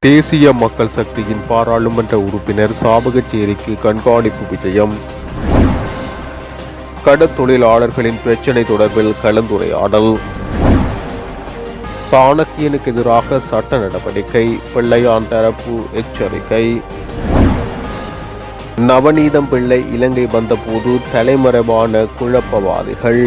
தேசிய மக்கள் சக்தியின் பாராளுமன்ற உறுப்பினர் சாவகச்சேரிக்கு கண்காணிப்பு விஜயம். கடற்தொழிலாளர்களின் பிரச்சினை தொடர்பில் கலந்துரையாடல். சாணக்கியனுக்கு எதிராக சட்ட நடவடிக்கை, பிள்ளையான் தரப்பு எச்சரிக்கை. நவநீதம் பிள்ளை இலங்கை வந்தபோது தலைமறைவான குழப்பவாதிகள்.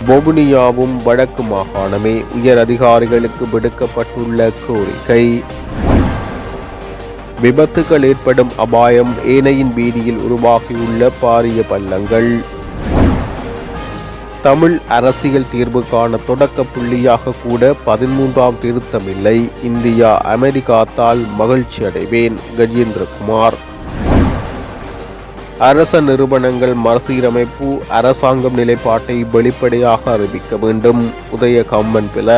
வவுனியாவும் வடக்கு மாகாணமே உயர் அதிகாரிகளுக்கு விடுக்கப்பட்டுள்ள கோரிக்கை. விபத்துகள் ஏற்படும் அபாயம், ஏனையின் வீதியில் உருவாகியுள்ள பாரிய பள்ளங்கள். தமிழ் அரசியல் தீர்வுக்கான தொடக்க புள்ளியாக கூட 13ஆம் திருத்தமில்லை. இந்தியா அமெரிக்காத்தால் மகிழ்ச்சி அடைவேன். கஜேந்திரகுமார். அரச நிறுவனங்கள் மறுசீரமைப்பு, அரசாங்கம் நிலைப்பாட்டை வெளிப்படையாக அறிவிக்க வேண்டும். உதய கம்மன்பில.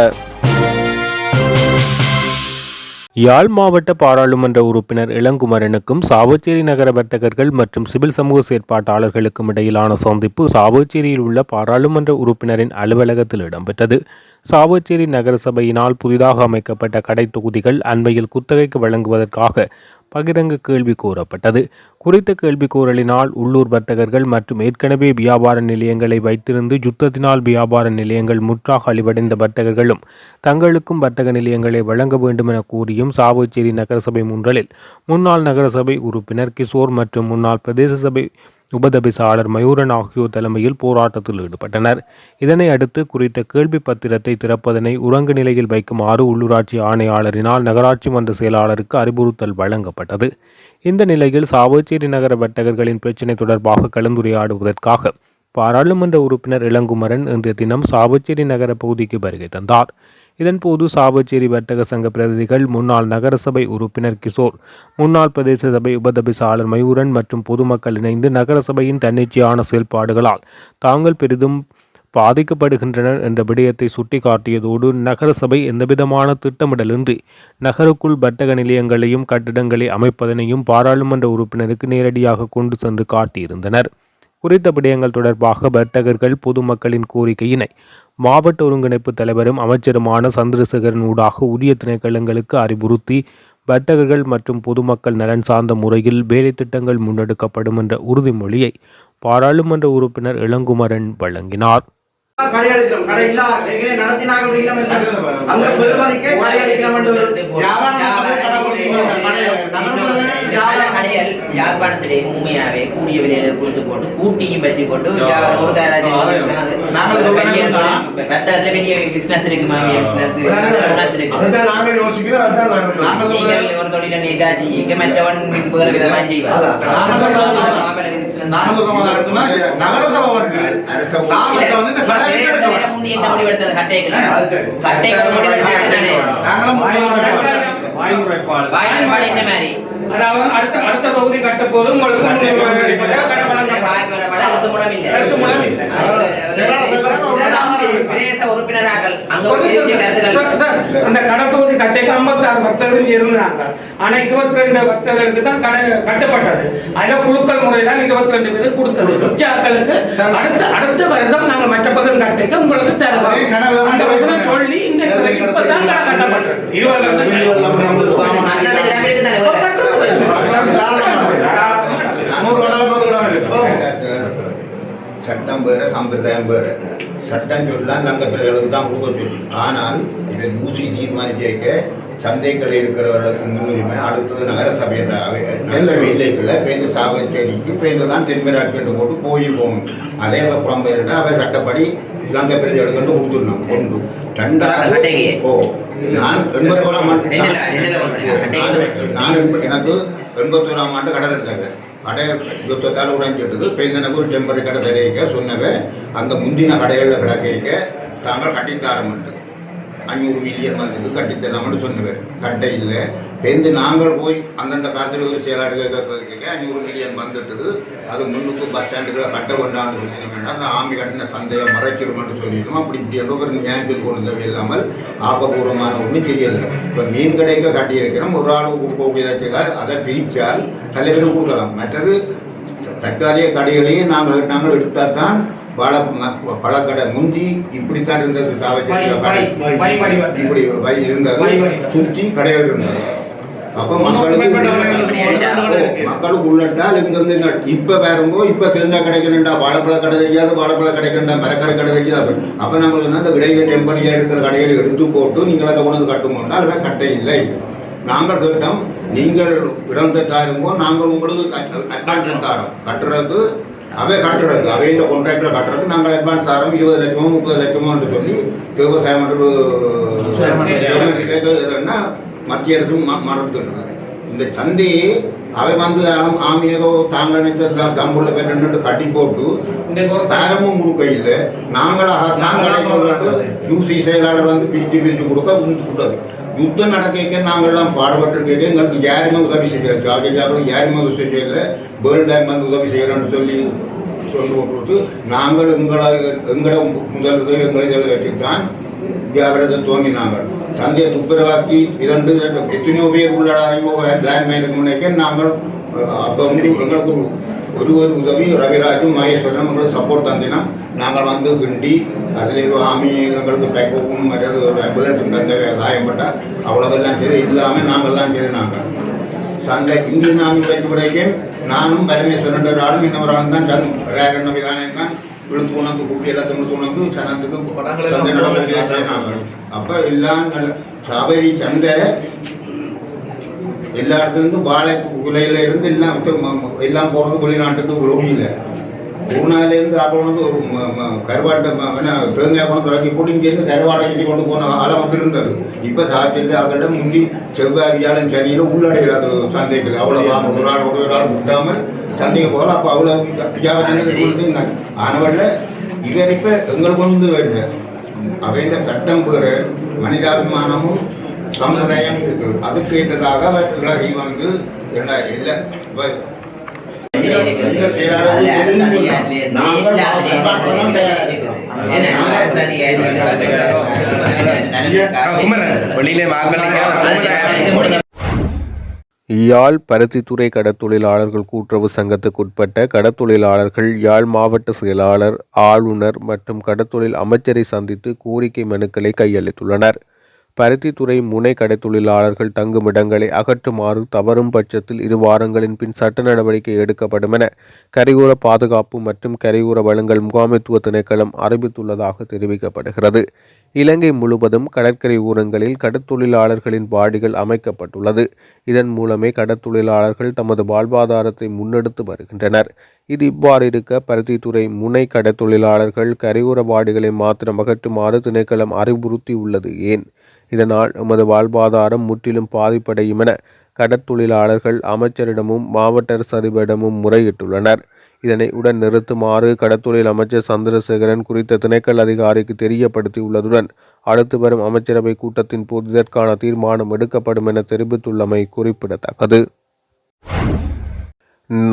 யாழ் மாவட்ட பாராளுமன்ற உறுப்பினர் இளங்குமரனுக்கும் சாவச்சேரி நகர வர்த்தகர்கள் மற்றும் சிவில் சமூக செயற்பாட்டாளர்களுக்கும் இடையிலான சந்திப்பு சாவச்சேரியில் உள்ள பாராளுமன்ற உறுப்பினரின் அலுவலகத்தில் இடம்பெற்றது. சாவச்சேரி நகர சபையினால் புதிதாக அமைக்கப்பட்ட கடை தொகுதிகள் அண்மையில் குத்தகைக்கு வழங்குவதற்காக பகிரங்க கேள்வி கோரப்பட்டது. குறித்த கேள்வி கோரலினால் உள்ளூர் வர்த்தகர்கள் மற்றும் ஏற்கனவே வியாபார நிலையங்களை வைத்திருந்து யுத்தத்தினால் வியாபார நிலையங்கள் முற்றாக அழிவடைந்த வர்த்தகர்களும் தங்களுக்கும் வர்த்தக நிலையங்களை வழங்க வேண்டும் என கூறியும் சாவச்சேரி நகரசபை முன்றலில் முன்னாள் நகரசபை உறுப்பினர் கிஷோர் மற்றும் முன்னாள் பிரதேச சபை உபதபிசாளர் மயூரன் ஆகியோர் தலைமையில் போராட்டத்தில் ஈடுபட்டனர். இதனை அடுத்து குறித்த கேள்வி பத்திரத்தை திறப்பதனை உறங்கு நிலையில் வைக்குமாறு உள்ளூராட்சி ஆணையாளரினால் நகராட்சி மன்ற செயலாளருக்கு அறிவுறுத்தல் வழங்கப்பட்டது. இந்த நிலையில் சாவச்சேரி நகர வர்த்தகர்களின் பிரச்சினை தொடர்பாக கலந்துரையாடுவதற்காக பாராளுமன்ற உறுப்பினர் இளங்குமரன் இன்றைய தினம் சாவச்சேரி நகர பகுதிக்கு வருகை தந்தார். இதன்போது சாவச்சேரி வர்த்தக சங்க பிரதிநிதிகள், முன்னாள் நகரசபை உறுப்பினர் கிஷோர், முன்னாள் பிரதேச சபை உபதபிசாளர் மயூரன் மற்றும் பொதுமக்கள் இணைந்து நகரசபையின் தன்னிச்சையான செயல்பாடுகளால் தாங்கள் பெரிதும் பாதிக்கப்படுகின்றனர் என்ற விடயத்தை சுட்டிக்காட்டியதோடு நகரசபை எந்தவிதமான திட்டமிடலின்றி நகருக்குள் வர்த்தக நிலையங்களையும் கட்டிடங்களை அமைப்பதனையும் பாராளுமன்ற உறுப்பினருக்கு நேரடியாக கொண்டு சென்று காட்டியிருந்தனர். குறித்த விடயங்கள் தொடர்பாக வர்த்தகர்கள் பொதுமக்களின் கோரிக்கையினை மாவட்ட ஒருங்கிணைப்பு தலைவரும் அமைச்சருமான சந்திரசேகரன் ஊடாக உரிய திணைக்களங்களுக்கு அறிவுறுத்தி வர்த்தகர்கள் மற்றும் பொதுமக்கள் நலன் சார்ந்த முறையில் வேலை திட்டங்கள் முன்னெடுக்கப்படும் என்ற உறுதிமொழியை பாராளுமன்ற உறுப்பினர் இளங்குமரன் வழங்கினார். யாழ்ப்பாணத்திலே உண்மையாவே கூடிய விலையில கொடுத்து போட்டு பூட்டியும் வச்சு போட்டு ஒரு பெரிய பிசினஸ் இருக்கு, பிசினஸ் ஒரு தொழில நீதாச்சு இங்க மற்றவன் வேறு விதமா செய்வார். முந்தைய முடிவெடுத்தது கட்டைகள் முடிவெடுத்தானே வாய்முறைப்பாடு என்ன மாதிரி அடுத்த தொகுதி கட்ட போதும் அந்த கடத்தொகுதி கட்டைக்கு 56 வர்த்தகர்கள் இருந்தாங்க. ஆனா 22 வர்த்தகர்களுக்கு தான் கடை கட்டப்பட்டது. அதுல குழுக்கள் முறையில 22 பேருக்கு கொடுத்தது. சுற்றாக்களுக்கு அடுத்த வருடம் நாங்கள் மற்ற பக்கம் கட்டைக்கு உங்களுக்கு தருவோம் அந்த வருஷம் சொல்லி இப்பதான் கடை கட்டப்பட்டது. 20 வருஷம் சட்டம் வேற சம்பிரதாயம் வேற. சட்டம் சொல்லலாம் நாங்கள் பிள்ளைகளுக்கு தான் கொடுக்க சொல்லி, ஆனால் இதை ஊசி தீர்மானிக்க சந்தைகள் இருக்கிறவர்களுக்கு முன்னுரிமை. அடுத்தது நகரசபையில் இல்லைக்குள்ள பேருந்து சாவச்சேரிக்கு பேருந்து தான் திரும்பிராட்டு போட்டு கோயில் போகணும். அதே புறம்பெயர்ந்தா அவை சட்டப்படி இலங்கை பிரஜைகளுக்கு கொடுத்துடணும். ஒன்று. ரெண்டாவது நான் 81ஆம் ஆண்டு எனக்கு 81ஆம் ஆண்டு கடை இருந்தாங்க. கடை யுத்தத்தால் உடைஞ்சிட்டது. பேருந்து ஒரு டெம்பரரி கடை தரைக்க சொன்னவை அந்த முந்தின கடைகளில் கிடக்க தாங்கள் கட்டித்தாரம்ட்டு 500 மில்லியன் வந்தது கட்டித்தரலாம்னு சொன்னவேன். கட்டை இல்லை பேருந்து நாங்கள் போய் அந்தந்த காலத்தில் ஒரு செயலாளர் 500 மில்லியன் வந்துட்டது. அது முன்னுக்கு பஸ் ஸ்டாண்டுகளை கட்ட வேண்டாம்னு சொல்லி வேண்டாம், அந்த ஆமி கட்டின சந்தையை மறைக்கிறோம்னு சொல்லிடுவோம். அப்படி இப்படி எவ்வளோ ஒரு நியாயம் சொல்லி கொண்டு வந்தவை இல்லாமல் ஆக்கப்பூர்வமான ஒன்றும் செய்யலை. இப்போ மீன் கடைக்கு கட்டியிருக்கிறோம், ஒரு ஆளுக்கு கொடுக்கக்கூடியதாக அதை பிரித்தால் தலைவருக்கு கொடுக்கலாம். மற்றது தற்காலிக கடைகளையும் நாங்கள் எடுத்தால் தான் பழக்கடை முந்தி இப்படித்தான் இருந்தது. இப்படி இருந்தது, சுற்றி கடைகள் இருந்தது. அப்ப மக்களுக்கு உள்ளட்டால் இங்க இப்ப வேறும்போ இப்ப தேங்காய் கிடைக்கணுண்டா, வாழைப்பழ கடை தெரியாது, வாழைப்பழ கிடைக்கண்டா, மரக்கரை கடை தெரியாது. அப்ப நாங்கள் வந்து அந்த இடையில டெம்பரரியா இருக்கிற கடைகளை எடுத்து போட்டு நீங்கள் அதை கொண்டு கட்டுமோன்னா அதுவே கட்டை இல்லை. நாங்கள் கேட்டோம், நீங்கள் இடத்தை தாருங்கோ, நாங்கள் உங்களுக்கு அட்வான்ஸ் தாரோம் கட்டுறதுக்கு. அவை கட்டுறதுக்கு அவையில கான்ட்ராக்டர் கட்டுறதுக்கு நாங்கள் அட்வான்ஸ் தாரோம் 20 லட்சமோ 30 லட்சமோ சொல்லி விவசாயம் கேட்கறதுன்னா மத்திய அரசு மறந்துடுது. இந்த சந்தையை அவை வந்து ஆமியதோ தாங்கள் நினைச்ச தம்புள்ள பேர் கட்டி போட்டு தரமும் கொடுக்க இல்லை. நாங்களாக யூசி செயலாளர் வந்து பிரித்து கொடுக்க கூடாது. யுத்தம் நடக்க நாங்கள்லாம் பாடுபட்டு எங்களுக்கு யாருமே உதவி செய்யல, ஜார்ஜியாவுக்கு யாருமே உதவி செய்யல. வேர்ல்டு பேங்க் வந்து உதவி செய்யறோம்னு சொல்லி கொடுத்து நாங்கள் எங்களோட முதல் உதவி எங்களை வச்சுதான் வியாபாரத்தை துவங்கினாங்க. சந்தையை துப்புரவாக்கி இதண்டு எத்தனையோ பேர் உள்ளடாயோ லேண்ட் மைனுக்கு முன்னே நாங்கள் அப்போ எங்களுக்கு ஒரு உதவி ரவிராஜும் மகேஸ்வரனும் எங்களுக்கு சப்போர்ட் தந்தினா நாங்கள் வந்து கிண்டி அதில் ஆமி எங்களுக்கு பேக்கவும் மற்றது ஒரு ஆம்புலன்ஸ் தந்த காயப்பட்டால் அவ்வளவெல்லாம் செய்து இல்லாமல் நாங்கள் தான் செய்து. நாங்கள் சந்தை இந்தியன் ஆமி உடைக்க நானும் பரமேஸ்வரன் ஒரு ஆளும் இன்னொரு ஆளும் தான் ரேகண்ண விதானம் தான் விழுத்து உணர்ந்து கூட்டி எல்லாத்தையும் விழுத்து உணர்ந்து சனத்துக்கு சந்தை நடவடிக்கை. அப்போ எல்லாம் சாபரி சந்தை எல்லா இடத்துலேருந்து வாழை குலையில இருந்து எல்லாம் போகிறது வெளிநாட்டுக்கு ஒழியில. பூனாலேருந்து ஆகணும்னு ஒரு கருவாட்டை தேங்காய் கொண்டு தொடக்கி போட்டு இங்கேருந்து கருவாடை கொண்டு போன காலம் மட்டும் இருந்தது. இப்போ சாப்பிட்டு அவர்கிட்ட முந்தி செவ்வாய் வியாழன் சனியில் உள்ளடைகிறார் சந்தைகள். அவ்வளோ ஒரு நாள் விட்டாமல் சந்தைக்கு போகலாம். அப்போ அவ்வளோ வியாபாரம் ஆனவல்ல இவர் இப்போ எங்களுக்கு வந்து வருது. அவைந்த சட்டம் பேர் மனிதாபிமானமும் சம்பிரதாயம் இருக்குது. அதுக்கு ஏற்றதாக விலகி வந்து இல்லை யாழ் பருத்தித்துறை கடத்தொழிலாளர்கள் கூட்டுறவு சங்கத்துக்குட்பட்ட கடத்தொழிலாளர்கள் யாழ் மாவட்ட செயலாளர், ஆளுநர் மற்றும் கடத்தொழில் அமைச்சரை சந்தித்து கோரிக்கை மனுக்களை கையளித்துள்ளனர். பருத்தித்துறை முனை கடைத்தொழிலாளர்கள் தங்கும் இடங்களை அகற்றுமாறு தவறும் பட்சத்தில் 2 வாரங்களின் பின் சட்ட நடவடிக்கை எடுக்கப்படும் என கரையோர பாதுகாப்பு மற்றும் கரையோர வளங்கள் முகாமைத்துவ திணைக்களம் அறிவித்துள்ளதாக தெரிவிக்கப்படுகிறது. இலங்கை முழுவதும் கடற்கரை ஓரங்களில் கடற்தொழிலாளர்களின் வாடிகள் அமைக்கப்பட்டுள்ளது. இதன் மூலமே கடற்தொழிலாளர்கள் தமது வாழ்வாதாரத்தை முன்னெடுத்து வருகின்றனர். இது இவ்வாறு இருக்க பருத்தித்துறை முனை கடற்தொழிலாளர்கள் கரையோர வாடிகளை மாத்திரம் அகற்றுமாறு திணைக்களம் அறிவுறுத்தியுள்ளது ஏன்? இதனால் எமது வாழ்வாதாரம் முற்றிலும் பாதிப்படையும் என கடற்தொழிலாளர்கள் அமைச்சரிடமும் மாவட்ட அரசரிடமும் முறையிட்டுள்ளனர். இதனை உடன் நிறுத்துமாறு கடற்தொழில் அமைச்சர் சந்திரசேகரன் குறித்த திணைக்கள அதிகாரிக்கு தெரியப்படுத்தியுள்ளதுடன் அடுத்து வரும் அமைச்சரவை கூட்டத்தின் போது இதற்கான தீர்மானம் எடுக்கப்படும் என தெரிவித்துள்ளமை குறிப்பிடத்தக்கது.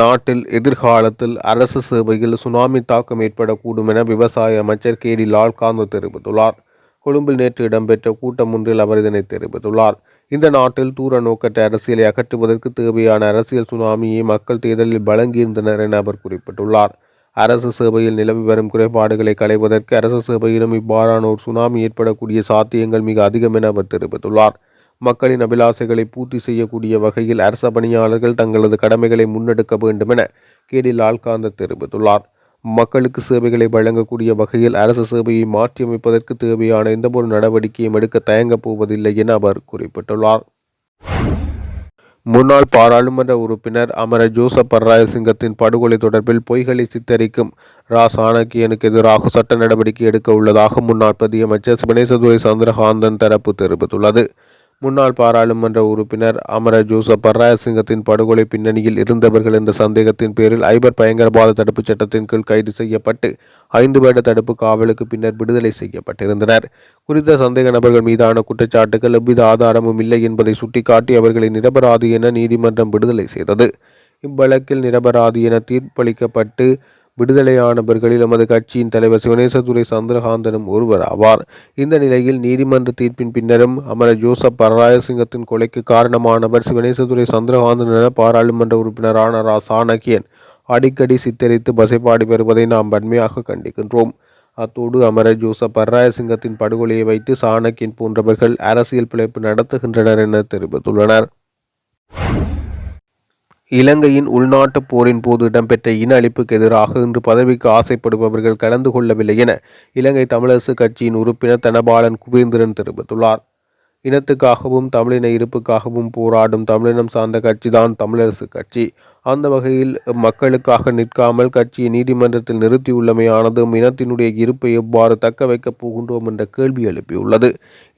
நாட்டில் எதிர்காலத்தில் அரசு சேவையில் சுனாமி தாக்கம் ஏற்படக்கூடும் என விவசாய அமைச்சர் கேடி லால்காந்த தெரிவித்துள்ளார். கொழும்பில் நேற்று இடம்பெற்ற கூட்டம் ஒன்றில் அவர் இதனை தெரிவித்துள்ளார். இந்த நாட்டில் தூர நோக்கற்ற அரசியலை அகற்றுவதற்கு தேவையான அரசியல் சுனாமியை மக்கள் தேர்தலில் வழங்கியிருந்தனர் என அவர் குறிப்பிட்டுள்ளார். அரசு சேவையில் நிலவி வரும் குறைபாடுகளை களைவதற்கு அரசு சேவையிலும் இவ்வாறான ஒரு சுனாமி ஏற்படக்கூடிய சாத்தியங்கள் மிக அதிகம் என அவர் தெரிவித்துள்ளார். மக்களின் அபிலாசைகளை பூர்த்தி செய்யக்கூடிய வகையில் அரச பணியாளர்கள் தங்களது கடமைகளை முன்னெடுக்க வேண்டும் என கேடி லால்காந்த தெரிவித்துள்ளார். மக்களுக்கு சேவைகளை வழங்கக்கூடிய வகையில் அரசு சேவையை மாற்றியமைப்பதற்கு தேவையான எந்தவொரு நடவடிக்கையும் எடுக்க தயங்கப் போவதில்லை என அவர் குறிப்பிட்டுள்ளார். முன்னாள் பாராளுமன்ற உறுப்பினர் அமர ஜோசப் பர்ராயசிங்கத்தின் படுகொலை தொடர்பில் பொய்களை சித்தரிக்கும் ரா சாணக்கியனுக்கு எதிராக சட்ட நடவடிக்கை எடுக்க உள்ளதாக முன்னாள் பிரதியமைச்சர் சிவனேசதுரை சந்திரகாந்தன் தரப்பு தெரிவித்துள்ளது. முன்னாள் பாராளுமன்ற உறுப்பினர் அமர ஜோசப் பர்ராயசிங்கத்தின் படுகொலை பின்னணியில் இருந்தவர்கள் என்ற சந்தேகத்தின் பேரில் ஐபர் பயங்கரவாத தடுப்புச் சட்டத்தின் கீழ் கைது செய்யப்பட்டு 5 வருட தடுப்பு காவலுக்கு பின்னர் விடுதலை செய்யப்பட்டிருந்தனர். குறித்த சந்தேக நபர்கள் மீதான குற்றச்சாட்டுகள் எவ்வித ஆதாரமும் இல்லை என்பதை சுட்டிக்காட்டி அவர்களை நிரபராதி என நீதிமன்றம் விடுதலை செய்தது. இவ்வழக்கில் நிரபராதி என தீர்ப்பளிக்கப்பட்டு விடுதலையானவர்களில் எமது கட்சியின் தலைவர் சிவனேசதுரை சந்திரகாந்தனும் ஒருவர் ஆவார். இந்த நிலையில் நீதிமன்ற தீர்ப்பின் பின்னரும் அமர ஜோசப் பர்ராயசிங்கத்தின் கொலைக்கு காரணமானவர் சிவனேசதுரை சந்திரகாந்தன் என பாராளுமன்ற உறுப்பினரான ரா சாணக்கியன் அடிக்கடி சித்தரித்து பசைபாடி வருவதை நாம் வன்மையாக கண்டிக்கின்றோம். அத்தோடு அமரர் ஜோசப் பர்ராயசிங்கத்தின் படுகொலையை வைத்து சாணக்கியன் போன்றவர்கள் அரசியல் பிழைப்பு நடத்துகின்றனர் என தெரிவித்துள்ளனர். இலங்கையின் உள்நாட்டுப் போரின் போது இடம்பெற்ற இன அழிப்புக்கு எதிராக இன்று பதவிக்கு ஆசைப்படுபவர்கள் கலந்து கொள்ளவில்லை என இலங்கை தமிழரசு கட்சியின் உறுப்பினர் தனபாலன் குபேந்திரன் தெரிவித்துள்ளார். இனத்துக்காகவும் தமிழின இருப்புக்காகவும் போராடும் தமிழினம் சார்ந்த கட்சிதான் தமிழரசு கட்சி. அந்த வகையில் மக்களுக்காக நிற்காமல் கட்சியை நீதிமன்றத்தில் நிறுத்தியுள்ளமையானதும் இனத்தினுடைய இருப்பை எவ்வாறு தக்க வைக்கப் போகின்றோம் என்ற கேள்வி எழுப்பியுள்ளது.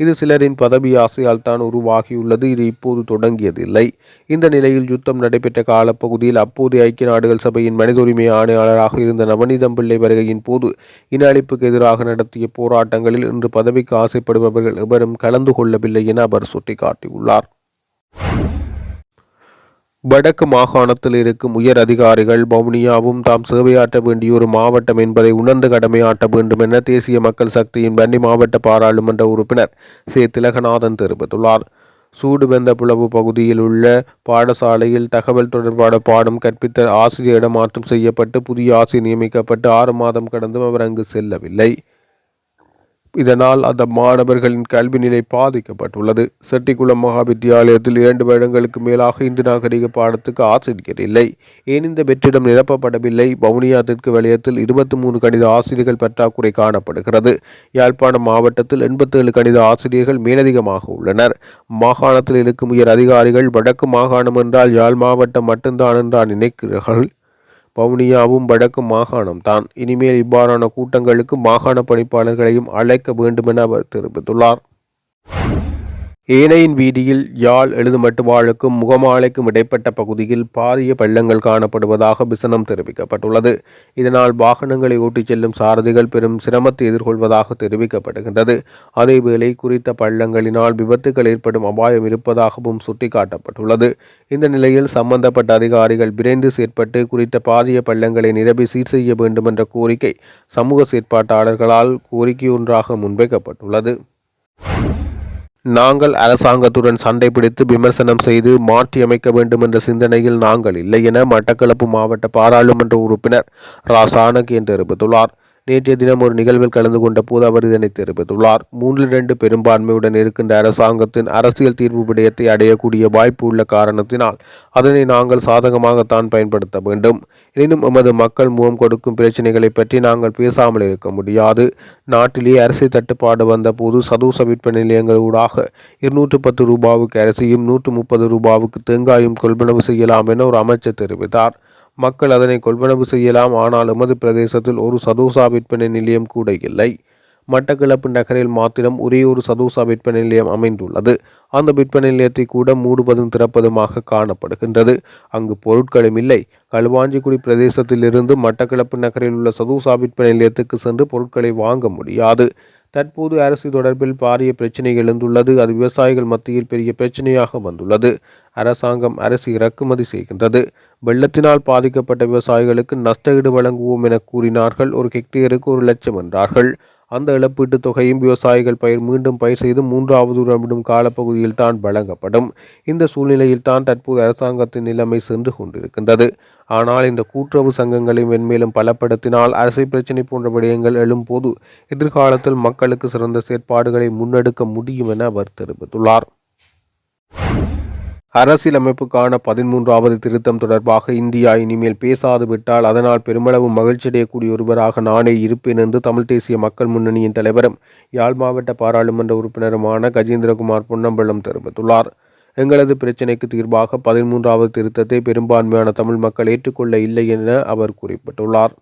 இது சிலரின் பதவி ஆசையால் தான் உருவாகியுள்ளது. இது இப்போது தொடங்கியதில்லை. இந்த நிலையில் யுத்தம் நடைபெற்ற காலப்பகுதியில் அப்போதைய ஐக்கிய நாடுகள் சபையின் மனித உரிமை ஆணையாளராக இருந்த நவநீதம் பிள்ளை வருகையின் போது இன அழிப்புக்கு எதிராக நடத்திய போராட்டங்களில் இன்று பதவிக்கு ஆசைப்படுபவர்கள் எவரும் கலந்து கொள்ளவில்லை என அவர் சுட்டிக்காட்டியுள்ளார். வடக்கு மாகாணத்தில் இருக்கும் உயர் அதிகாரிகள் வவுனியாவும் தாம் சேவையாற்ற வேண்டிய ஒரு மாவட்டம் என்பதை உணர்ந்து கடமையாற்ற வேண்டும் என தேசிய மக்கள் சக்தியின் வன்னி மாவட்ட பாராளுமன்ற உறுப்பினர் சே திலகநாதன் தெரிவித்துள்ளார். சூடுவெந்த புலவு பகுதியில் உள்ள பாடசாலையில் தகவல் தொடர்பான பாடம் கற்பித்த ஆசிரியர் இடமாற்றம் செய்யப்பட்டு புதிய ஆசிரியர் நியமிக்கப்பட்டு 6 மாதம் கடந்தும் அவர் அங்கு செல்லவில்லை. இதனால் அந்த மாணவர்களின் கல்வி நிலை பாதிக்கப்பட்டுள்ளது. செட்டிக்குளம் மகாவித்தியாலயத்தில் 2 வருடங்களுக்கு மேலாக இந்து நாகரிக பாடத்துக்கு ஆசிரியர் இல்லை. ஏன் இந்த வெற்றிடம் நிரப்பப்படவில்லை? வவுனியா தெற்கு வலயத்தில் 23 கணித ஆசிரியர்கள் பற்றாக்குறை காணப்படுகிறது. யாழ்ப்பாணம் மாவட்டத்தில் 87 கணித ஆசிரியர்கள் மேலதிகமாக உள்ளனர். மாகாணத்தில் இருக்கும் உயர் அதிகாரிகள் வடக்கு மாகாணம் என்றால் யாழ் மாவட்டம் மட்டும்தான் என்றால் நினைக்கிறார்கள். வவுனியாவும் வடக்கு மாகாணம்தான். இனிமேல் இவ்வாறான கூட்டங்களுக்கு மாகாண பணிப்பாளர்களையும் அழைக்க வேண்டுமென அவர் தெரிவித்துள்ளார். ஏனையின் வீதியில் யாழ் எழுதுமட்டுவாழுக்கும் முகமாலைக்கும் இடைப்பட்ட பகுதியில் பாரிய பள்ளங்கள் காணப்படுவதாக விசனம் தெரிவிக்கப்பட்டுள்ளது. இதனால் வாகனங்களை ஓட்டிச் செல்லும் சாரதிகள் பெரும் சிரமத்தை எதிர்கொள்வதாக தெரிவிக்கப்படுகின்றது. அதேவேளை குறித்த பள்ளங்களினால் விபத்துகள் ஏற்படும் அபாயம் இருப்பதாகவும் சுட்டிக்காட்டப்பட்டுள்ளது. இந்த நிலையில் சம்பந்தப்பட்ட அதிகாரிகள் விரைந்து செயற்பட்டு குறித்த பாரிய பள்ளங்களை நிரப்பி சீர் செய்ய வேண்டும் என்ற கோரிக்கை சமூக செயற்பாட்டாளர்களால் கோரிக்கை ஒன்றாக முன்வைக்கப்பட்டுள்ளது. நாங்கள் அரசாங்கத்துடன் சண்டை பிடித்து விமர்சனம் செய்து மாற்றியமைக்க வேண்டும் என்ற சிந்தனையில் நாங்கள் இல்லை என மட்டக்களப்பு மாவட்ட பாராளுமன்ற உறுப்பினர் ரா சாணக்கியன் தெரிவித்துள்ளார். நேற்றைய தினம் ஒரு நிகழ்வில் கலந்து கொண்ட போது அவர் இதனை தெரிவித்துள்ளார். 3/2 பெரும்பான்மையுடன் இருக்கின்ற அரசாங்கத்தின் அரசியல் தீர்வு விடயத்தை அடையக்கூடிய வாய்ப்பு உள்ள காரணத்தினால் அதனை நாங்கள் சாதகமாகத்தான் பயன்படுத்த வேண்டும். எனினும் எமது மக்கள் முகம் கொடுக்கும் பிரச்சனைகளை பற்றி நாங்கள் பேசாமல் இருக்க முடியாது. நாட்டிலே அரிசி தட்டுப்பாடு வந்த போது சதூச விற்பனை நிலையங்கள் ஊடாக 210 ரூபாவுக்கு அரிசியும் 130 ரூபாவுக்கு தேங்காயும் கொள்வனவு செய்யலாம் என ஒரு அமைச்சர் தெரிவித்தார். மக்கள் அதனை கொள்வனவு செய்யலாம். ஆனால் எமது பிரதேசத்தில் ஒரு சதூசா விற்பனை நிலையம் கூட இல்லை. மட்டக்களப்பு நகரில் மாத்திரம் ஒரே ஒரு சதூசா விற்பனை நிலையம் அமைந்துள்ளது. அந்த விற்பனை நிலையத்தை கூட மூடுவதும் திறப்பதுமாக காணப்படுகின்றது. அங்கு பொருட்களும் இல்லை. களுவாஞ்சிக்குடி பிரதேசத்திலிருந்து மட்டக்களப்பு நகரில் உள்ள சதூசா விற்பனை நிலையத்துக்கு சென்று பொருட்களை வாங்க முடியாது. தற்போது அரசு தொடர்பில் பாரிய பிரச்சினை எழுந்துள்ளது. அது விவசாயிகள் மத்தியில் பெரிய பிரச்சனையாக வந்துள்ளது. அரசாங்கம் அரிசி இறக்குமதி செய்கின்றது. வெள்ளத்தினால் பாதிக்கப்பட்ட விவசாயிகளுக்கு நஷ்டஈடு வழங்குவோம் என கூறினார்கள். ஒரு ஹெக்டேருக்கு 1 லட்சம் என்றார்கள். அந்த இழப்பீட்டுத் தொகையும் விவசாயிகள் மீண்டும் பயிர் செய்து 3வது உறவிடும் காலப்பகுதியில் தான் வழங்கப்படும். இந்த சூழ்நிலையில் தான் தற்போது அரசாங்கத்தின் நிலைமை சென்று கொண்டிருக்கின்றது. ஆனால் இந்த கூட்டுறவு சங்கங்களை மென்மேலும் பலப்படுத்தினால் அரசை பிரச்சினை போன்ற விடயங்கள் எழும்போது எதிர்காலத்தில் மக்களுக்கு சிறந்த செயற்பாடுகளை முன்னெடுக்க முடியும் என அவர் தெரிவித்துள்ளார். அரசியலமைப்புக்கான 13வது திருத்தம் தொடர்பாக இந்தியா இனிமேல் பேசாது விட்டால் அதனால் பெருமளவு மகிழ்ச்சியடையக்கூடிய ஒருவராக நானே இருப்பேன் என்று தமிழ் தேசிய மக்கள் முன்னணியின் தலைவரும் யாழ் மாவட்ட பாராளுமன்ற உறுப்பினருமான கஜேந்திரகுமார் பொன்னம்பலம் தெரிவித்துள்ளார். எங்களது பிரச்சினைக்கு தீர்வாக 13வது திருத்தத்தை பெரும்பான்மையான தமிழ் மக்கள் ஏற்றுக்கொள்ள இல்லை என அவர் குறிப்பிட்டுள்ளார்.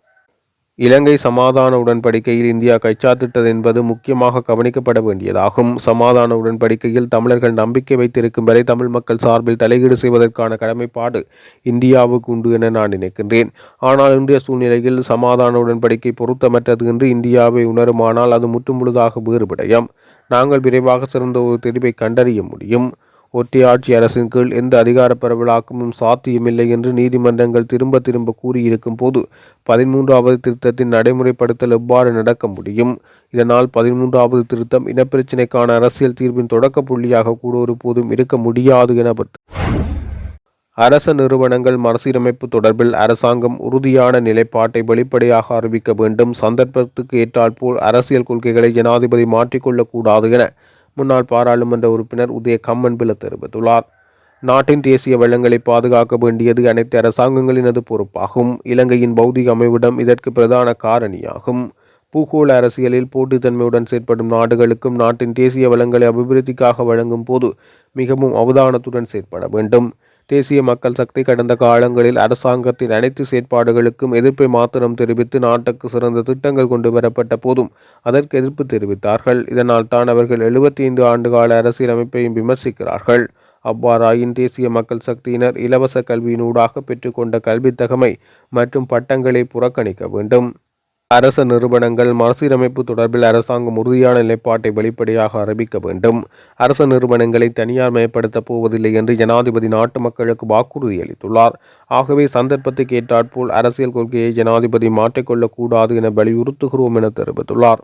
இலங்கை சமாதான உடன்படிக்கையில் இந்தியா கைச்சாத்திட்டது என்பது முக்கியமாக கவனிக்கப்பட வேண்டியதாகும். சமாதான உடன்படிக்கையில் தமிழர்கள் நம்பிக்கை வைத்திருக்கும் வரை தமிழ் மக்கள் சார்பில் தலையீடு செய்வதற்கான கடமைப்பாடு இந்தியாவுக்கு உண்டு என நான் நினைக்கின்றேன். ஆனால் இன்றைய சூழ்நிலையில் சமாதான உடன்படிக்கை பொருத்தமற்றது என்று இந்தியாவை உணருமானால் அது முற்றுமுழுதாக வேறுபடையும். நாங்கள் விரைவாக சிறந்த ஒரு தெரிவை கண்டறிய முடியும். ஒற்றையாட்சி அரசின் கீழ் எந்த அதிகார பரவலாக்கமும் சாத்தியமில்லை என்று நீதிமன்றங்கள் திரும்ப திரும்ப கூறியிருக்கும் போது 13வது திருத்தத்தின் நடைமுறைப்படுத்தல் எவ்வாறு நடக்க முடியும்? இதனால் 13வது திருத்தம் இனப்பிரச்சினைக்கான அரசியல் தீர்வின் தொடக்க புள்ளியாக கூட ஒருபோதும் இருக்க முடியாது என அரச நிறுவனங்கள் மறுசீரமைப்பு தொடர்பில் அரசாங்கம் உறுதியான நிலைப்பாட்டை வெளிப்படையாக அறிவிக்க வேண்டும். சந்தர்ப்பத்துக்கு ஏற்றாற்போல் அரசியல் கொள்கைகளை ஜனாதிபதி மாற்றிக்கொள்ளக்கூடாது என முன்னாள் பாராளுமன்ற உறுப்பினர் உதய கம்மன்பில தெரிவித்துள்ளார். நாட்டின் தேசிய வளங்களை பாதுகாக்க வேண்டியது அனைத்து அரசாங்கங்களினது பொறுப்பாகும். இலங்கையின் பௌதிக அமைவிடம் இதற்கு பிரதான காரணியாகும். பூகோள அரசியலில் போட்டித்தன்மையுடன் செயற்படும் நாடுகளுக்கும் நாட்டின் தேசிய வளங்களை அபிவிருத்திக்காக வழங்கும் போது மிகவும் அவதானத்துடன் செயற்பட வேண்டும். தேசிய மக்கள் சக்தி கடந்த காலங்களில் அரசாங்கத்தின் அனைத்து செயற்பாடுகளுக்கும் எதிர்ப்பை மாத்திரம் தெரிவித்து நாட்டுக்கு சிறந்த திட்டங்கள் கொண்டு வரப்பட்ட போதும் அதற்கு எதிர்ப்பு தெரிவித்தார்கள். இதனால் தான் அவர்கள் 75 ஆண்டுகால அரசியலமைப்பையும் விமர்சிக்கிறார்கள். அவ்வாறாயின் தேசிய மக்கள் சக்தியினர் இலவச கல்வியினூடாக பெற்றுக்கொண்ட கல்வித்தகமை மற்றும் பட்டங்களை புறக்கணிக்க வேண்டும். அரச நிறுவனங்கள் மறுசீரமைப்பு தொடர்பில் அரசாங்கம் உறுதியான நிலைப்பாட்டை வெளிப்படையாக அறிவிக்க வேண்டும். அரச நிறுவனங்களை தனியார் மயப்படுத்தப் போவதில்லை என்று ஜனாதிபதி நாட்டு மக்களுக்கு வாக்குறுதி அளித்துள்ளார். ஆகவே சந்தர்ப்பத்துக்கு ஏற்றாற்போல் அரசியல் கொள்கையை ஜனாதிபதி மாற்றிக்கொள்ளக்கூடாது என வலியுறுத்துகிறோம் என தெரிவித்துள்ளார்.